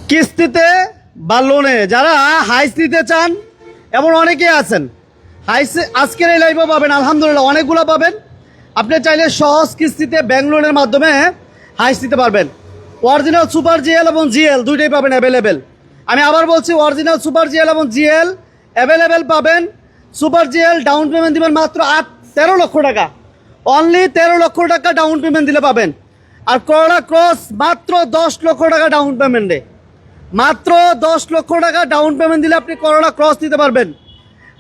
কিস্তিতে বা লোনে যারা হাইস নিতে চান এমন অনেকেই আছেন। হাইস আজকের এই লাইভও পাবেন, আলহামদুলিল্লাহ অনেকগুলো পাবেন। আপনি চাইলে সহজ কিস্তিতে ব্যাংক লোনের মাধ্যমে হাইস নিতে পারবেন। অরিজিনাল সুপার জিএল এবং জিএল দুইটাই পাবেন অ্যাভেলেবেল। আমি আবার বলছি, অরিজিনাল সুপার জিএল এবং জিএল অ্যাভেলেবেল পাবেন। সুপার জিএল ডাউন পেমেন্ট দিবেন মাত্র 13 লক্ষ টাকা, অনলি 13 লক্ষ টাকা ডাউন পেমেন্ট দিলে পাবেন। আর করোলা ক্রস মাত্র 10 লক্ষ টাকা ডাউন পেমেন্টে, মাত্র 10 লক্ষ টাকা ডাউন পেমেন্ট দিলে আপনি করোলা ক্রস নিতে পারবেন।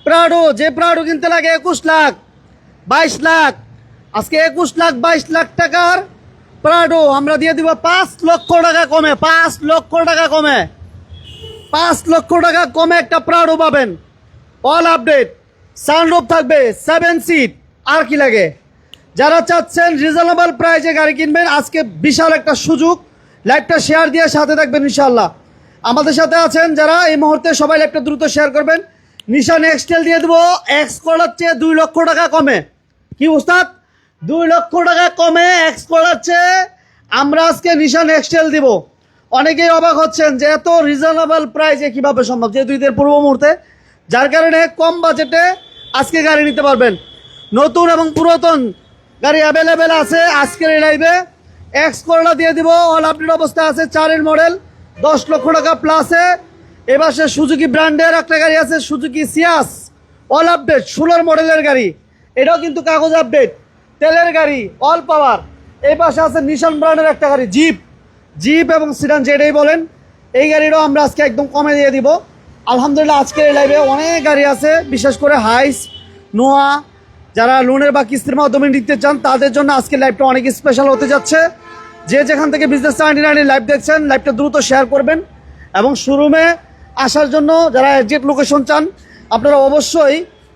প্রাডো, যে প্রাডো কিনতে লাগে 21 লাখ 22 লাখ, আজকে 21 লাখ 22 লাখ টাকার প্রাডো আমরা দিয়ে দিব 5 লক্ষ টাকা কমে। 5 লক্ষ টাকা কমে, 5 লক্ষ টাকা কমে একটা প্রাডো পাবেন। অল আপডেট, সানরুফ থাকবে, 7 সিট। আর কি লাগে? যারা চাচ্ছেন রিজনেবল প্রাইসে গাড়ি কিনবেন, আজকে বিশাল একটা সুযোগ। লাইভটা শেয়ার দিয়ে সাথে থাকবেন ইনশাআল্লাহ। আমাদের সাথে আছেন যারা এই মুহূর্তে, সবাই লাইভটা দ্রুত শেয়ার করবেন। নিশান এক্সটেল দিয়ে দেবো এক্স করার চেয়ে 2 লক্ষ টাকা কমে। কি উস্তাদ? 2 লক্ষ টাকা কমে এক্স করার চেয়ে আমরা আজকে নিশান এক্সটেল দিব। অনেকেই অবাক হচ্ছেন যে এত রিজনেবল প্রাইসে কিভাবে সম্ভব, যেহেতু ঈদের পূর্ব মুহূর্তে, যার কারণে কম বাজেটে আজকে গাড়ি নিতে পারবেন। নতুন এবং পুরাতন গাড়ি অ্যাভেলেবেল আছে আজকের এই লাইভে। এক্স করোলা দিয়ে দিব, অল আপডেট অবস্থায় আছে, 4 মডেল, 10 লক্ষ টাকা প্লাসে। এবার সে সুজুকি ব্র্যান্ডের একটা গাড়ি আছে, সুজুকি সিয়াস, অল আপডেট 16 মডেলের গাড়ি। এটাও কিন্তু কাগজ আপডেট, তেলের গাড়ি, অল পাওয়ার। এই পাশে আছে নিশান ব্র্যান্ডের একটা গাড়ি, জিপ, জিপ এবং সিডান যেটাই বলেন, এই গাড়িটাও আমরা আজকে একদম কমে দিয়ে দিব আলহামদুলিল্লাহ। আজকের এই লাইভে অনেক গাড়ি আছে, বিশেষ করে হাইস, নোয়া, যারা লোনের বা কিস্তির মাধ্যমে নিতে চান তাদের জন্য আজকে লাইভটা অনেক স্পেশাল হতে যাচ্ছে। যে যেখান থেকে বিজনেস 99 লাইভ দেখছেন, লাইভটা দ্রুত শেয়ার করবেন। এবং শোরুমে আসার জন্য যারা এক্সাক্ট লোকেশন চান, আপনারা অবশ্যই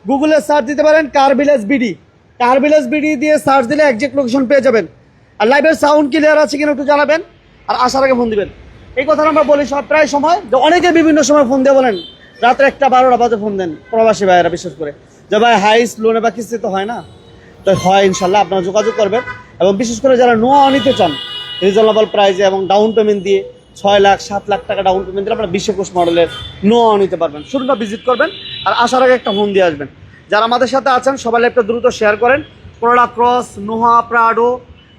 গুগলে সার্চ দিতে পারেন কার ভিলেজ বিডি। কার ভিলেজ বিডি দিয়ে সার্চ দিলে এক্সাক্ট লোকেশন পেয়ে যাবেন। আর লাইভের সাউন্ড ক্লিয়ার আছে কিনা একটু জানাবেন, আর আসার আগে ফোন দিবেন। এই কথাটা আমরা বলি সব প্রায় সময়, যে অনেকে বিভিন্ন সময় ফোন দিয়ে বলেন, রাত্রে 1টা 12টা বাজে ফোন দেন, প্রবাসী ভাইয়েরা বিশেষ করে, যে ভাই হাইস লোনে বা কিস্তি তো হয় না। তো হয়, ইনশাল্লাহ আপনারা যোগাযোগ করবেন। এবং বিশেষ করে যারা নোয়া নিতে চান রিজনেবল প্রাইসে এবং ডাউন পেমেন্ট দিয়ে 6 লাখ 7 লাখ টাকা ডাউন পেমেন্ট দিলে আপনারা 20-21 মডেলের নোয়া নিতে পারবেন। শুরুটা ভিজিট করবেন আর আসার আগে একটা ফোন দিয়ে আসবেন। যারা আমাদের সাথে আছেন সবাই একটা দ্রুত শেয়ার করেন। করোলা ক্রস, নোহা, প্রাডো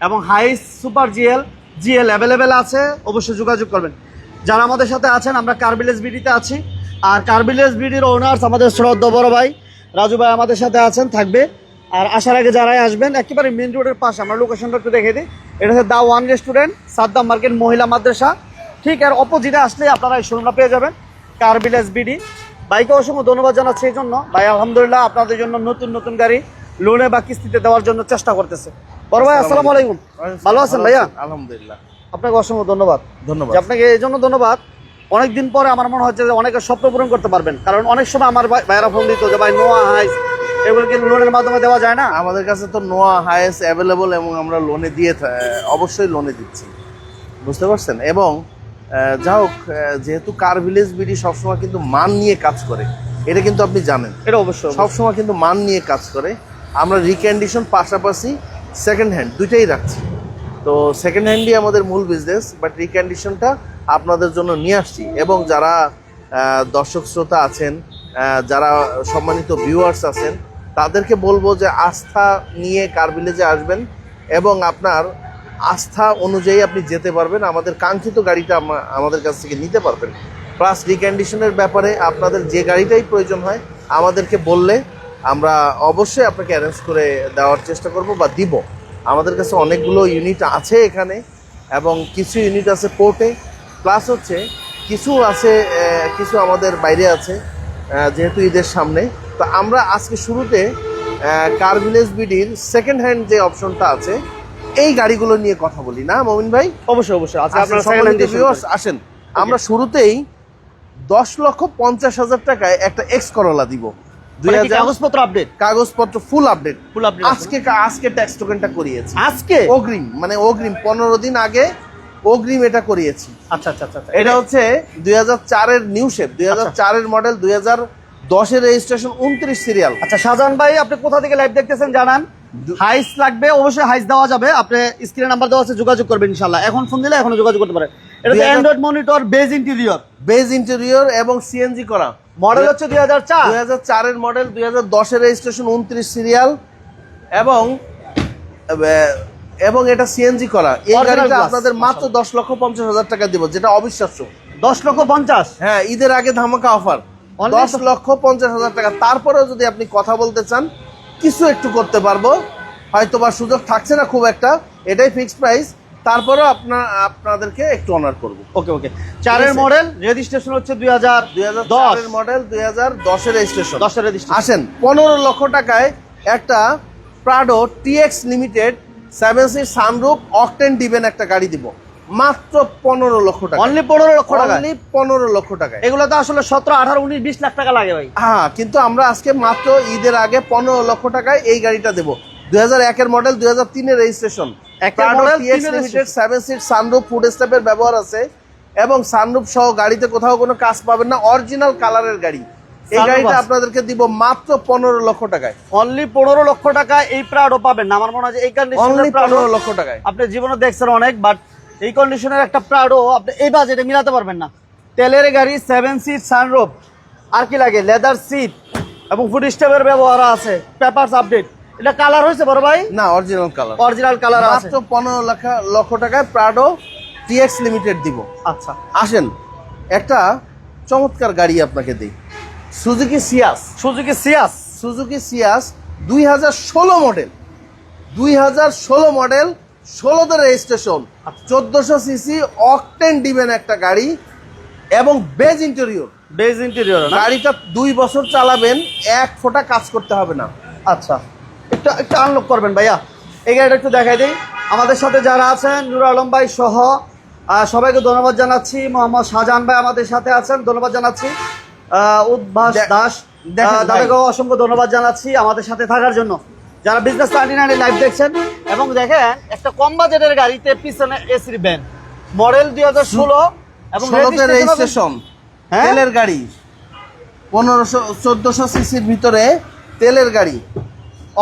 এবং হাইস, সুপার জিএল, জিএল অ্যাভেলেবেল আছে, অবশ্যই যোগাযোগ করবেন। যারা আমাদের সাথে আছেন, আমরা কার ভিলেজ বিডিতে আছি। আর কার ভিলেজ বিডির ওনার্স আমাদের শ্রদ্ধা বড় ভাই রাজু ভাই আমাদের সাথে আছেন, থাকবে। আর আসার আগে যারাই আসবেন, একেবারে মেন রোডের পাশে, আমরা লোকেশনটা একটু দেখে দিই। এটা হচ্ছে the one restaurant, Saddam market, মহিলা মাদ্রাসা, ঠিক আর অপোজিটে আসলে আপনারা এই শোরুমটা পেয়ে যাবেন, কার ভিলেজ বিডি। ভাইকে অসংখ্য ধন্যবাদ জানাচ্ছি এই জন্য। ভাই আলহামদুলিল্লাহ আপনাদের জন্য নতুন নতুন গাড়ি লোনে বা কিস্তিতে দেওয়ার জন্য চেষ্টা করতেছে। বড় ভাই আসসালামু আলাইকুম, ভালো আছেন ভাইয়া? আলহামদুলিল্লাহ। আপনাকে অসংখ্য ধন্যবাদ। ধন্যবাদ আপনাকে এই জন্য ধন্যবাদ, অনেকদিন পরে আমার মনে হচ্ছে যে অনেকের স্বপ্ন পূরণ করতে পারবেন। কারণ অনেক সময় আমার ভাইয়েরা ফোন দিত যে ভাই নোয়া হাইস এগুলো কি লোনের মাধ্যমে দেওয়া যায় না? আমাদের কাছে তো নোয়া হাইস অ্যাভেলেবল এবং আমরা লোনে দিয়ে অবশ্যই লোনে দিচ্ছি, বুঝতে পারছেন। এবং যা হোক, যেহেতু কার ভিলেজ বিডি সবসময় কিন্তু মান নিয়ে কাজ করে, এটা কিন্তু আপনি জানেন, এটা অবশ্যই সবসময় কিন্তু মান নিয়ে কাজ করে। আমরা রিকন্ডিশন পাশাপাশি সেকেন্ড হ্যান্ড দুইটাই রাখছি। তো সেকেন্ড হ্যান্ডই আমাদের মূল বিজনেস, বাট রিকন্ডিশনটা আপনাদের জন্য নিয়ে আসছি। এবং যারা দর্শক শ্রোতা আছেন, যারা সম্মানিত ভিউয়ার্স আছেন, তাদেরকে বলবো যে আস্থা নিয়ে কার ভিলেজে আসবেন এবং আপনার আস্থা অনুযায়ী আপনি যেতে পারবেন, আমাদের কাঙ্ক্ষিত গাড়িটা আমাদের কাছ থেকে নিতে পারবেন। প্লাস রিকন্ডিশনের ব্যাপারে আপনাদের যে গাড়িটাই প্রয়োজন হয় আমাদেরকে বললে আমরা অবশ্যই আপনাকে অ্যারেঞ্জ করে দেওয়ার চেষ্টা করব বা দিব। আমাদের কাছে অনেকগুলো ইউনিট আছে এখানে, এবং কিছু ইউনিট আছে পোর্টে, প্লাস হচ্ছে কিছু আছে, কিছু আমাদের বাইরে আছে, যেহেতু ঈদের সামনে। তো আমরা আজকে শুরুতে কার ভিলেজ বিডির সেকেন্ড হ্যান্ড যে অপশনটা আছে এই গাড়িগুলো নিয়ে কথা বলি, না মমিন ভাই? অবশ্যই অবশ্যই আসেন। আমরা শুরুতেই 10,50,000 টাকায় একটা এক্স করোলা দিব। কাগজপত্র আপডেট, কাগজপত্র ফুল আপডেট, ফুল আপডেট। আজকে ট্যাক্স টোকেনটা করিয়েছি, আজকে অগ্রিম, মানে অগ্রিম 15 দিন আগে অগ্রিম এটা করিয়েছি। আচ্ছা আচ্ছা আচ্ছা, এটা হচ্ছে 2004-এর নিউ শেপ, 2004-এর মডেল, 2010-এর রেজিস্ট্রেশন, 29 সিরিয়াল। আচ্ছা শাহজাহান ভাই, আপনি কোথা থেকে লাইভ দেখতেছেন জানান। হাইস লাগবে, অবশ্যই হাইস দেওয়া যাবে। আপনি স্ক্রিনে নাম্বার দেওয়া আছে, যোগাযোগ করবেন ইনশাআল্লাহ। এখন ফোন দিলে এখনো যোগাযোগ করতে পারেন। এটা তো Android monitor, beige interior, beige interior এবং সিএনজি করা। মডেল হচ্ছে 2004। 2004 এর মডেল, 2010 এর রেজিস্ট্রেশন, 29 সিরিয়াল এবং এবং এটা সিএনজি করা। এই Original গাড়িটা glass, আপনাদের মাত্র 10,50,000 টাকা দিব, যেটা অবিশ্বাস্য। 10,50,000। হ্যাঁ, ঈদের আগে ধামাকা অফার, Only 10,50,000 টাকা। তারপরেও যদি আপনি কথা বলতে চান, কিছু একটু করতে পারবো, হয়তোবা সুযোগ থাকছে না খুব একটা, এটাই ফিক্সড প্রাইস। তারপরেও আপনাদেরকে একটু অনার করবো। ওকে ওকে। 4 এর মডেল, রেজিস্ট্রেশন হচ্ছে 2010 এর মডেল, 2010 এর রেজিস্ট্রেশন। 10 এর রেজিস্ট্রেশন। আসেন, 15 লক্ষ টাকায় একটা Prado TX limited 7 seat sunroof octane driven একটা গাড়ি দিব মাত্র 15 লক্ষ টাকা। অনলি 15 লক্ষ টাকা। অনলি 15 লক্ষ টাকায়। এগুলো তো আসলে 17, 18, 19, 20 লাখ টাকা লাগে ভাই। হ্যাঁ, কিন্তু আমরা আজকে মাত্র ঈদের আগে 15 লক্ষ টাকায় এই গাড়িটা দেবো। 2001 এর মডেল, 2003 এর registration, model, 3 limited 7 seat sunroof, foot স্টেপের ব্যবহার আছে এবং সানরুফ সহ গাড়িতে কোথাও কোনো কাজ পাবেন না, অরিজিনাল কালারের গাড়ি। এই গাড়িটা আপনাদেরকে দিব মাত্র 15 লক্ষ টাকায়। অনলি 15 লক্ষ টাকা এই প্রাডো পাবেন না। আমার মনে হয় যে এই অনলি কন্ডিশনের 15 লক্ষ টাকায়। আপনি জীবনে দেখছেন অনেক, বাট এই কন্ডিশনের একটা প্রাডো আপনি এই বাজেটে মিলাতে পারবেন না। তেলের গাড়ি, 7 সিট সানরুফ, আর কি লাগে, লেদার সিট এবং ফুড স্টেপের ব্যবহার আছে, পেপারস আপডেট। এটা কালার হয়েছে বড় ভাই? না, অরিজিনাল কালার। অরিজিনাল কালার আছে। মাত্র 15 লক্ষ টাকায় প্রাডো টিএক্স লিমিটেড দিব। আচ্ছা, আসেন একটা চমৎকার গাড়ি আপনাকে দিই, Suzuki Ciaz. Suzuki Ciaz. Suzuki Ciaz 2016 model, 2016 model, 16 registration, 1400 CC octane driven একটা গাড়ি এবং বেজ ইন্টেরিয়র। বেজ ইন্টেরিয়র না? গাড়িটা 2 বছর চালাবেন, 1 ফোঁটা কাজ করতে হবে না। আচ্ছা, একটু আনলক করবেন ভাইয়া। এই গাড়িটা একটু দেখাই দিই। আমাদের সাথে যারা আছেন, নুর আলম ভাই সহ সবাইকে ধন্যবাদ জানাচ্ছি। মোহাম্মদ শাহজাহান ভাই আমাদের সাথে আছেন, ধন্যবাদ জানাচ্ছি। উদ্ভাস দাস দাদাকেও অসংখ্য ধন্যবাদ জানাচ্ছি আমাদের সাথে থাকার জন্য। যারা বিজনেস 39 লাইভ দেখছেন, এবং দেখেন একটা কম বাজেটের গাড়িতে পিছনে এসি ভ্যান, মডেল 2016 এবং 16 রেজিস্ট্রেশন, হ্যাঁ? তেলের গাড়ি, 1400 সিসির ভিতরে তেলের গাড়ি,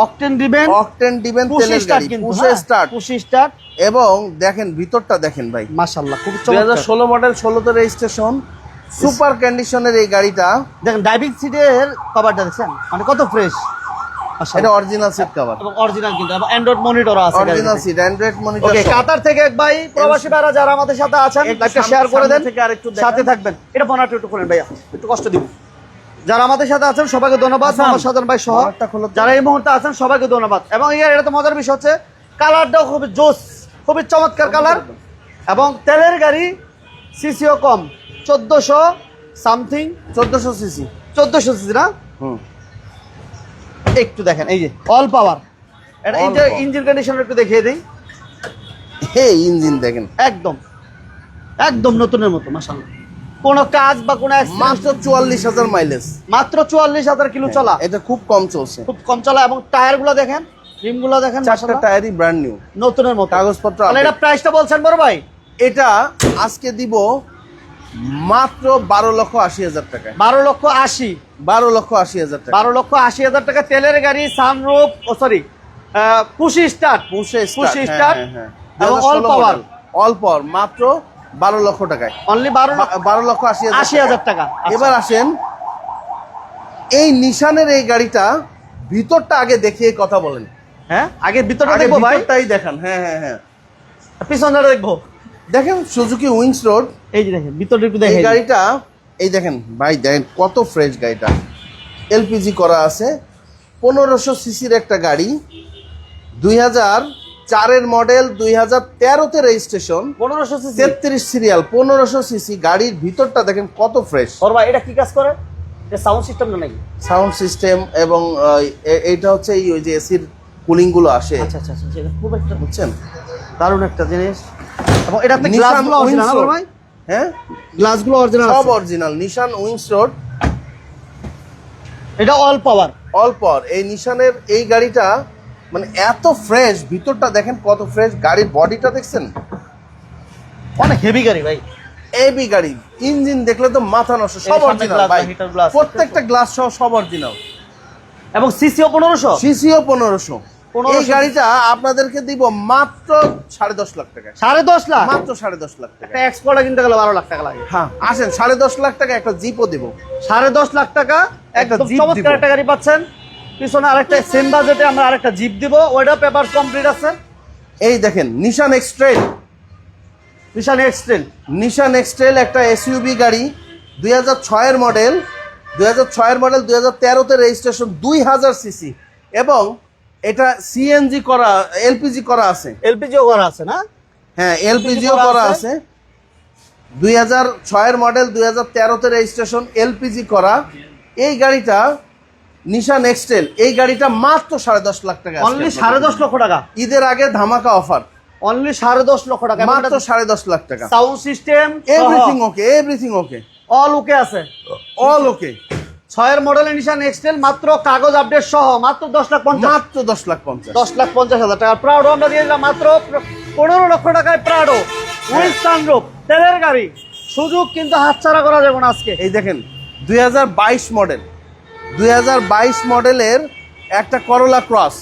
অকটেন ডিভেন, অকটেন ডিভেন তেলের গাড়ি, পুশে স্টার্ট, পুশি স্টার্ট। এবং দেখেন ভিতরটা দেখেন ভাই, মাশাআল্লাহ খুব চমৎকার। 2016 মডেল, 16 রেজিস্ট্রেশন, সুপার কন্ডিশনের এই গাড়িটা। দেখেন ড্রাইভিং সিটের কভারটা দেখছেন, মানে কত ফ্রেশ। এটা অরিজিনাল সিট কভার এবং অরিজিনাল, কিন্তু এবং অ্যান্ড্রয়েড মনিটর আছে। Original seat, Android monitor. Okay, Qatar থেকে এক ভাই, প্রবাসী ভাইরা যারা আমাদের সাথে আছেন, লাইভটা শেয়ার করে দেন, থেকে আরেকটু সাথে থাকবেন। এটা বনাটা একটু করেন ভাইয়া, একটু কষ্ট দিব। যারা আমাদের সাথে আছেন সবাইকে ধন্যবাদ, মোহাম্মদ সাজান ভাই সহ যারা এই মুহূর্তে আছেন সবাইকে ধন্যবাদ। এবং এটা তো মজার বিষয় হচ্ছে কালারটাও খুবই জোস, খুবই চমৎকার কালার। এবং তেলের গাড়ি, সিসিও কম, 1400 সামথিং, 1400 সিসি, 1400 সিসি না? একটু দেখেন, এই যে অল পাওয়ার। এটা ইঞ্জিন কন্ডিশন একটু দেখিয়ে দিই। এই ইঞ্জিন দেখেন, একদম একদম নতুনের মতো, মাশাআল্লাহ। কোনো কাজ বা কোনো মাত্র 44,000 মাইলেজ, মাত্র 44,000 কিলো চলা। এটা খুব কম চলছে, খুব কম চলা। এবং টায়ারগুলো দেখেন, রিমগুলো দেখেন, চারটা টায়ারই ব্র্যান্ড নিউ, নতুনের মতো, কাগজপত্র। তাহলে এটা প্রাইসটা বলছেন বড় ভাই? এটা আজকে দিব মাত্র 12,80,000 টাকায়। 12,80,000, 12,80,000 টাকা, 12,80,000 টাকা। তেলের গাড়ি, সানরুফ, ও সরি পুশি স্টার্ট, পুশে পুশি স্টার্ট এবং all 2016 power, model, all power, মাত্র 12 লক্ষ টাকায়। অনলি 12,80,000 টাকা। এবার আসেন এই নিশানের এই গাড়িটা, ভিতরটা আগে দেখিয়ে কথা বলেন। হ্যাঁ, আগে ভিতরটা আগে দেখবো ভাই, ভিতরটাই দেখান। হ্যাঁ হ্যাঁ হ্যাঁ, পিছনটা দেখবো। দেখেন সুজুকি উইংস রোড, এই যে দেখেন ভিতরটা একটু এই দেখেন। গাড়িটা, এই দেখেন ভাই, দেখেন কত ফ্রেশ গাড়িটা, এলপিজি করা আছে, 1500 সিসির একটা গাড়ি, 2004 এর model, 2013 registration, 1500 CC, 33 serial, 1500 CC. গাড়ির ভিতরটা দেখেন কত ফ্রেশ। ওর ভাই এটা কি কাজ করে? এটা সাউন্ড সিস্টেম না নাকি? সাউন্ড সিস্টেম এবং এইটা হচ্ছে এই ওই যে এসির কুলিং গুলো আসে। আচ্ছা আচ্ছা আচ্ছা, এটা খুব একটা বুঝছেন, দারুণ একটা জিনিস। এবং এটাতে গ্লাসগুলো অরিজিনাল না ভাই? হ্যাঁ, গ্লাসগুলো অরিজিনাল, সব অরিজিনাল। নিশান উইংস রোড, এটা অল পাওয়ার। অল পাওয়ার। এই নিশানের এই গাড়িটা মানে এত ফ্রেশ, ভিতরটা দেখেন কত ফ্রেশ। গাড়ির বডিটা দেখছেন, অনেক হেভি গাড়ি ভাই, এবি গাড়ি। ইঞ্জিন দেখলে তো মাথা নষ্ট, সব অরিজিনাল ভাই, প্রত্যেকটা গ্লাস সহ সব অরিজিনাল। এবং সিসিও 1500, সিসিও 1500, এই গাড়িটা আপনাদেরকে দিব মাত্র 10.5 লাখ টাকা। 10.5 লাখ? মাত্র 10.5 লাখ টাকা। একটা এক্সপোর্টে কিনতে গেলে 12 লাখ টাকা লাগে। হ্যাঁ আসেন, 10.5 লাখ টাকা একটা জিপও দিব। 10.5 লাখ টাকা একটা একদম জিপ চমৎকার দিব। একটা গাড়ি পাচ্ছেন। পিছনে আরেকটা সেম বাজেটে আমরা আরেকটা জিপ দিব, ওইটা পেপার কমপ্লিট আছে। এই দেখেন নিশান এক্সট্রেল। নিশান এক্সট্রেল একটা এসইউভি গাড়ি, 2006 এর মডেল, 2013 তে রেজিস্ট্রেশন, 2000 সিসি এবং এটা সিএনজি করা, এলপিজি করা আছে। এলপিজিও করা আছে না? হ্যাঁ এলপিজিও করা আছে। 2006 এর মডেল, 2013 তে রেজিস্ট্রেশন, এলপিজি করা। এই গাড়িটা নিশান এক্সট্রেল, এই গাড়িটা মাত্র 10.5 লাখ টাকা। অনলি 10.5 লক্ষ টাকা। ঈদের আগে ধামাকা অফার, অনলি 10.5 লক্ষ টাকা। মাত্র 10.5 লাখ টাকা। Sound system everything okay, all ওকে আছে, অল ওকে। 6 এর মডেলের নিশান এক্সটেল মাত্র কাগজ আপডেট সহ মাত্র 10,50,000। মাত্র 10,50,000। 10,50,000 টাকা। প্রাউডো আমরা দিয়ে দিলাম মাত্র 15 লক্ষ টাকায়। প্রাউডো উইথ সানরুফ, তেলের গাড়ি, সুযোগ কিন্তু হাতছাড়া করা যাবে না আজকে। এই দেখেন 2022 মডেল, 2022 মডেলের একটা করোলা ক্রস,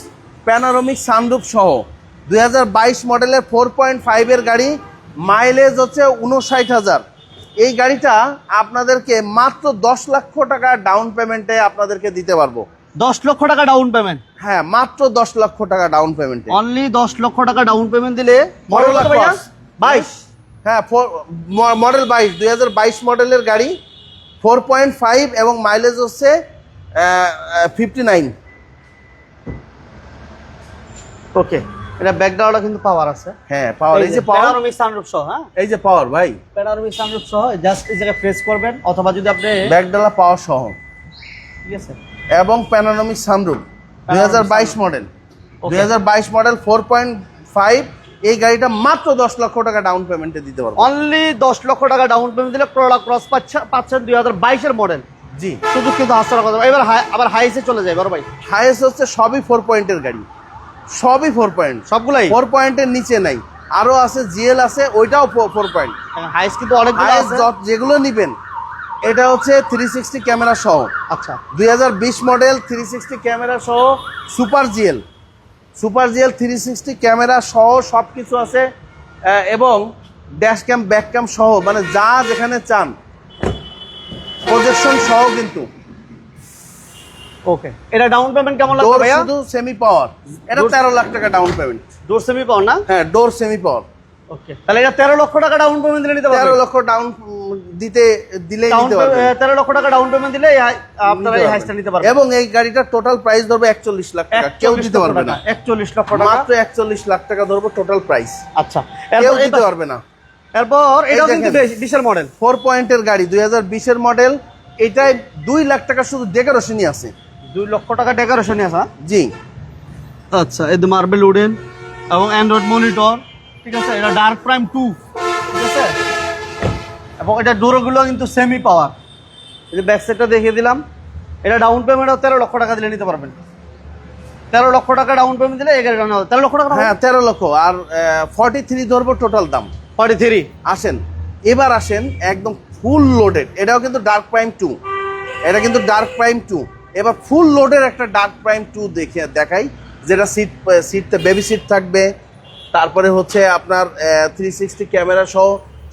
প্যানোরামিক সানরুফ সহ, 2022 মডেলের 4.5 এর গাড়ি, মাইলেজ হচ্ছে 59,000। এই গাড়িটা আপনাদেরকে মাত্র 10 লক্ষ টাকা ডাউন পেমেন্টে আপনাদেরকে দিতে পারবো। 10 লক্ষ টাকা ডাউন পেমেন্ট? হ্যাঁ মাত্র 10 লক্ষ টাকা ডাউন পেমেন্টে। অনলি 10 লক্ষ টাকা ডাউন পেমেন্ট দিলে মডেল কত ভাইয়া? 22। হ্যাঁ মডেল 22, 2022 মডেলের গাড়ি, 4.5 এবং মাইলেজ হচ্ছে 59। ওকে, এটা ব্যাকগ্রাউন্ডটা কিন্তু পাওয়ার আছে। হ্যাঁ পাওয়ার, এই যে পাওয়ার, প্যানোরামিক সানরুফ সহ। হ্যাঁ এই যে পাওয়ার ভাই, প্যানোরামিক সানরুফ সহ। জাস্ট এই জায়গায় প্রেস করবেন, অথবা যদি আপনি ব্যাকডালা পাওয়ার সহ, ঠিক আছে, এবং প্যানোরামিক সানরুফ, 2022 মডেল, 2022 মডেল 4.5। এই গাড়িটা মাত্র 10 লক্ষ টাকা ডাউন পেমেন্টে দিতে পারবো। অনলি 10 লক্ষ টাকা ডাউন পেমেন্ট দিলে করোলা ক্রস পাচ্ছেন 2022 এর মডেল। জি শুধু কিন্তু হাজার কথা। এবার আবার হাইসে চলে যায় বড় ভাই। হাইয়েস্ট হচ্ছে সবই 4 পয়েন্টের গাড়ি, সবই 4 পয়েন্ট, সবগুলাই 4 পয়েন্টের নিচে নাই। আরো আছে জিএল আছে, ওইটাও 4 পয়েন্ট। হাইস কিন্তু অনেকগুলো আছে। যেগুলো নিবেন এটা হচ্ছে 360 ক্যামেরা সহ। আচ্ছা 2020 মডেল, 360 ক্যামেরা সহ, সুপার জিএল, 360 ক্যামেরা সহ সব কিছু আছে। এবং ড্যাশ ক্যাম, ব্যাক ক্যাম সহ, মানে যা যেখানে চান, প্রজেকশন সহ কিন্তু। ওকে, এটা ডাউন পেমেন্ট কেমন লাগবে ভাইয়া? শুধু সেমি পাওয়ার, এটা 13 লাখ টাকা ডাউন পেমেন্ট। ডোর সেমি পাওয়ার না? হ্যাঁ ডোর সেমি পাওয়ার। ওকে, তাহলে এটা 13 লক্ষ টাকা ডাউন পেমেন্ট দিলে নিতে পারবেন। 13 লক্ষ ডাউন দিলেই নিতে পারবেন। 13 লক্ষ টাকা ডাউন পেমেন্ট দিলে আপনারা এই হাইসটা নিতে পারবেন। এবং এই গাড়িটার টোটাল প্রাইস ধরবে 41 লাখ টাকা। কেউ দিতে পারবে না। 41 লক্ষ টাকা, মাত্র 41 লাখ টাকা ধরবো টোটাল প্রাইস। আচ্ছা, কেউ দিতে পারবে না। এরপর এটাও কিন্তু 20 এর মডেল, 4 পয়েন্টের গাড়ি, 2020 এর মডেল। এটাই 2 লাখ টাকা শুধু ডেকোরেশনই আছে। 2 লক্ষ টাকা ডেকোরেশনই আছে। জি আচ্ছা, এই যে মার্বেল উডেন এবং অ্যান্ড্রয়েড মনিটর, ঠিক আছে। এটা ডার্ক প্রাইম 2, ঠিক আছে। এবং এটা ডোরগুলো কিন্তু সেমি পাওয়ার। এই যে ব্যাক সাইডটা দেখিয়ে দিলাম। এটা ডাউন পেমেন্টও 13 লক্ষ টাকা দিলে নিতে পারবেন। 13 লক্ষ টাকা ডাউন পেমেন্ট দিলে এই গাড়িটা নেওয়া 13 লক্ষ টাকা। হ্যাঁ 13 লক্ষ আর 43 ধরবো টোটাল দাম। 43। আসেন এবার আসেন একদম ফুল লোডেড। এটাও কিন্তু ডার্ক প্রাইম 2, এটা কিন্তু ডার্ক প্রাইম 2। এবার ফুল লোডের একটা ডার্ক প্রাইম 2 দেখাই, যেটা সিটতে বেবি সিট থাকবে, তারপরে হচ্ছে আপনার 360 ক্যামেরা সহ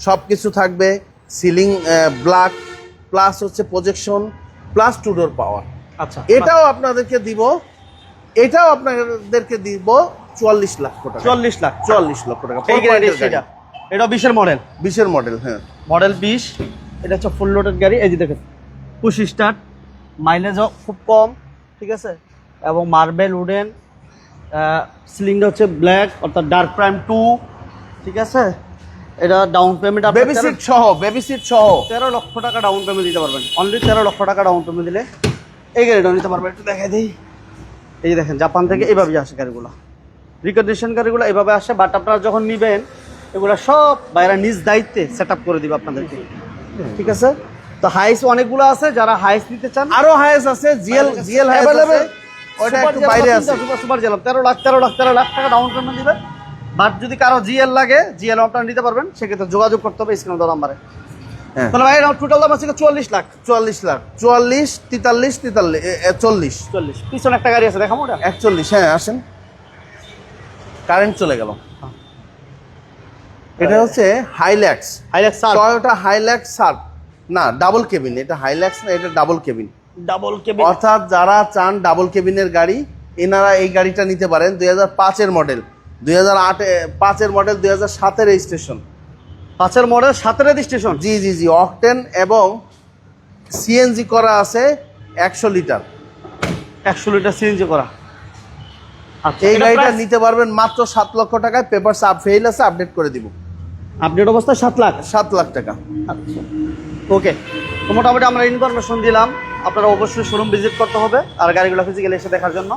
সব কিছু থাকবে, সিলিং ব্ল্যাক, প্লাস হচ্ছে প্রজেকশন, প্লাস 2 ডোর পাওয়ার। আচ্ছা, এটাও আপনাদেরকে দিব 44 লাখ টাকা। 44 লাখ 44 লক্ষ টাকা। এই গাড়ি এটা 20 এর মডেল, 20 এর মডেল। হ্যাঁ মডেল 20। এটা হচ্ছে ফুল লোডেড গাড়ি। এই যে দেখেন পুশ স্টার্ট, মাইলেজও খুব কম, ঠিক আছে। এবং মার্বেল উডেন, সিলিংটা হচ্ছে ব্ল্যাক, অর্থাৎ ডার্ক প্রাইম 2, ঠিক আছে। এটা ডাউন পেমেন্ট বেবি সিট সহ, 13 লক্ষ টাকা ডাউন পেমেন্ট দিতে পারবেন। অনলি 13 লক্ষ টাকা ডাউন পেমেন্ট দিলে এই গাড়িটা নিতে পারবেন। একটু দেখাই দিই। এই যে দেখেন জাপান থেকে এইভাবেই আসে গাড়িগুলো, রিকন্ডিশন গাড়িগুলো এইভাবে আসে। বাট আপনারা যখন নেবেন এগুলো সব বাইরে নিজ দায়িত্বে সেট আপ করে দিবে আপনাদেরকে, ঠিক আছে। তো হাইস অনেকগুলো আছে, যারা হাইস নিতে চান আরো হাইস আছে, জিএল হাইস আছে, ওটা একটু বাইরে আছে। সুপার জেলাম 13 লাখ টাকা ডাউন পেমেন্ট দিবে। বাট যদি কারো জিএল লাগে, জিএল আপনারা নিতে পারবেন, সেক্ষেত্রে যোগাযোগ করতে হবে স্ক্রিনে দেওয়া নাম্বারে। হ্যাঁ তাহলে ভাই টোটাল দাম আছে 44 লাখ। 44 লাখ, 44, 43, 40। পিছনে একটা গাড়ি আছে দেখাবো ওটা। 41। হ্যাঁ আসেন। কারেন্ট চলে গেল। এটা হচ্ছে Hilux, Hilux serve, Toyota Hilux serve, না ডাবল কেবিন, এটা হাইল্যাক্স না, এটা ডাবল কেবিন। ডাবল কেবিন, অর্থাৎ যারা চান ডাবল কেবিনের গাড়ি, এনারা এই গাড়িটা নিতে পারেন। 2005-এর মডেল, 2005-এর মডেল, 2007-এর রেজিস্ট্রেশন। 5-এর মডেল, 7-এর রেজিস্ট্রেশন। জি জি জি, অকটেন এবং সিএনজি করা আছে 100 লিটার। 100 লিটার সিএনজি করা। আচ্ছা, এই এটা গাড়িটা price? নিতে পারবেন মাত্র 7 লক্ষ টাকায়। পেপার ফেইল আছে, আপডেট করে দিব। আপডেট অবস্থায় 7 লাখ। 7 লাখ টাকা। আচ্ছা, ওকে। তো মোটামুটি আমরা ইনফরমেশন দিলাম, আপনারা অবশ্যই শোরুম ভিজিট করতে হবে আর গাড়িগুলো ফিজিক্যালি এসে দেখার জন্য।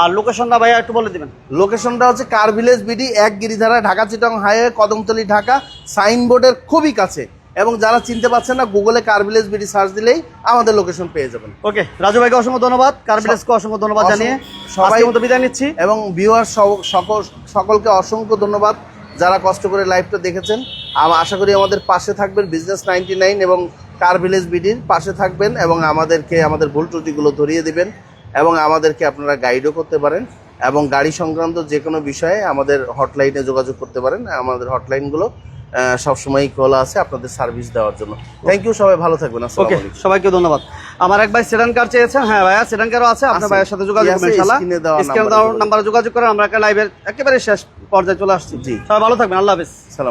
আর লোকেশনটা ভাইয়া একটু বলে দিবেন। লোকেশনটা হচ্ছে car village BD, 1 Giridhara, Dhaka Chittagong highway, Kadamtali, Dhaka. সাইনবোর্ডের খুবই কাছে, এবং যারা চিনতে পারছেন না, গুগলে কার ভিলেজ বিডি সার্চ দিলেই আমাদের লোকেশন পেয়ে যাবেন। ওকে, রাজু ভাইকে অসংখ্য ধন্যবাদ, কার্ভিলেজকে অসংখ্য ধন্যবাদ জানিয়ে সবাই আজকের মতো বিদায় নিচ্ছি। এবং ভিউয়ার সকলকে অসংখ্য ধন্যবাদ যারা কষ্ট করে লাইভটা দেখেছেন। আশা করি আমাদের পাশে থাকবেন, বিজনেস 99 এবং কার ভিলেজ বিডির পাশে থাকবেন, এবং আমাদেরকে আমাদের ভুল ত্রুটিগুলো ধরিয়ে দিবেন, এবং আমাদেরকে আপনারা গাইডও করতে পারেন, এবং গাড়ি সংক্রান্ত যে কোনো বিষয়ে আমাদের হটলাইনে যোগাযোগ করতে পারেন। আমাদের হটলাইনগুলো সবসময় খোলা আছে আপনাদের সার্ভিস দেওয়ার জন্য। থ্যাংক ইউ, সবাই ভালো থাকবেন। আসসালামু ওকে, আলাইকুম। সবাইকে ধন্যবাদ। আমার এক ভাই সেডান কার চেয়েছেন। হ্যাঁ ভাইয়া, সেডান কারও আছে, আপনার আছে। ভাইয়ের সাথে যোগাযোগ করবেন আছে, ইনশাআল্লাহ। স্ক্রিনে দেওয়া স্ক্রিনে দেওয়া নাম্বারে যোগাযোগ করেন। আমরা একটা লাইভের একেবারে শেষ পর্যায়ে চলে আসছি। জি, সবাই ভালো থাকবেন, আল্লাহ হাফেজ। সালাম।